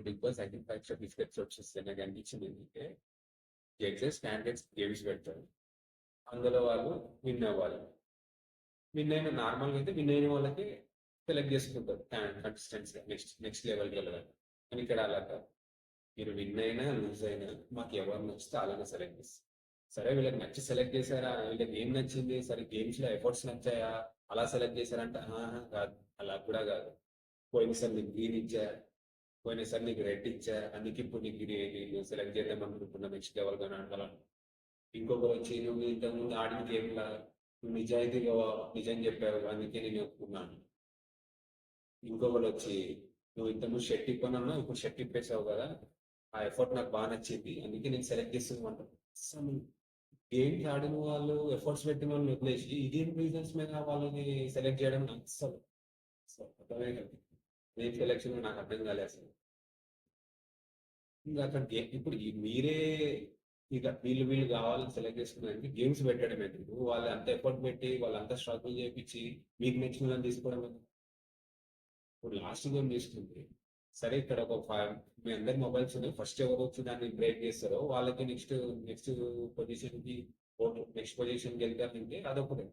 Big Boss I think 5 episodes వస్తే నాకు అనిపించింది ఏంటంటే జడ్జెస్ క్యాండిడేట్స్ గేమ్స్ పెడతారు. అందులో వాళ్ళు విన్ అవ్వాలి. విన్ అయిన నార్మల్గా అయితే విన్ అయిన వాళ్ళకి సెలెక్ట్ చేసుకుంటారు కంటెస్టెంట్స్ నెక్స్ట్ నెక్స్ట్ లెవెల్కి వెళ్ళాలి. కానీ ఇక్కడ అలా కాదు. మీరు విన్ అయినా లూజ్ అయినా మాకు ఎవరు నచ్చితే అలాగే సెలెక్ట్ చేస్తారు. సరే వీళ్ళకి నచ్చి సెలెక్ట్ చేశారా, వీళ్ళకి ఏం నచ్చింది, సరే గేమ్స్ లో ఎఫర్ట్స్ నచ్చాయా అలా సెలెక్ట్ చేశారంటే కాదు, అలా కూడా కాదు. పోయినసారి నీకు గ్రీన్ ఇచ్చా, పోయినసారి నీకు రెడ్ ఇచ్చా, అందుకే ఇప్పుడు నీకు నేను సెలెక్ట్ చేద్దాం అనుకుంటున్నా నెక్స్ట్ లెవెల్ గా ఆడాలని. ఇంకొకరు వచ్చి నువ్వు ఇంతకుముందు ఆడిన గేమ్ లా నువ్వు నిజాయితీగా నిజం చెప్పావు అందుకే నేను ఒప్పుకున్నాను. ఇంకొకరు వచ్చి నువ్వు ఇంతకుముందు షర్ట్ ఇప్పనన్నా ఇప్పుడు షర్ట్ ఇప్పేసావు కదా, ఆ ఎఫర్ట్ నాకు బాగా నచ్చింది అందుకే నేను సెలెక్ట్ చేస్తున్నాను. అసలు గేమ్స్ ఆడిన వాళ్ళు ఎఫర్ట్స్ పెట్టిన వాళ్ళు వదిలేసి ఇదేం రీజన్స్ మీద వాళ్ళని సెలెక్ట్ చేయడం నాకు అసలు అసలు అర్థమే కాదు. ఏం సెలెక్షన్ నాకు అర్థం కాలేదు అసలు. ఇంకా అక్కడ ఇప్పుడు మీరే ఇక వీళ్ళు వీళ్ళు కావాలని సెలెక్ట్ చేసుకున్నానికి గేమ్స్ పెట్టడం ఎందుకు, వాళ్ళు అంత ఎఫర్ట్ పెట్టి వాళ్ళు అంత స్ట్రగుల్ చేయించి మీకు నచ్చిన వాళ్ళని తీసుకోవడం ఎందుకు? ఇప్పుడు లాస్ట్ గేమ్ తీసుకుంటే సరే ఇక్కడ ఒక మీ అందరి మొబైల్స్ ఉన్నాయి, ఫస్ట్ ఎవరు వచ్చి దాన్ని బ్రేక్ చేస్తారో వాళ్ళకి నెక్స్ట్ నెక్స్ట్ పొజిషన్ కి నెక్స్ట్ పొజిషన్ కి వెళ్తారంటే అదొకటే.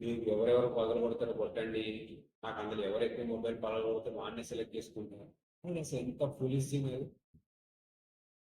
మీరు ఎవరెవరు పగలు కొడతారో కొట్టండి, నాకు అందులో ఎవరు ఎక్కువ మొబైల్ పగలు కొడతారో వాడిని సెలెక్ట్ చేసుకుంటారు. అసలు ఎంత ఫులిష్ థింగ్ అది.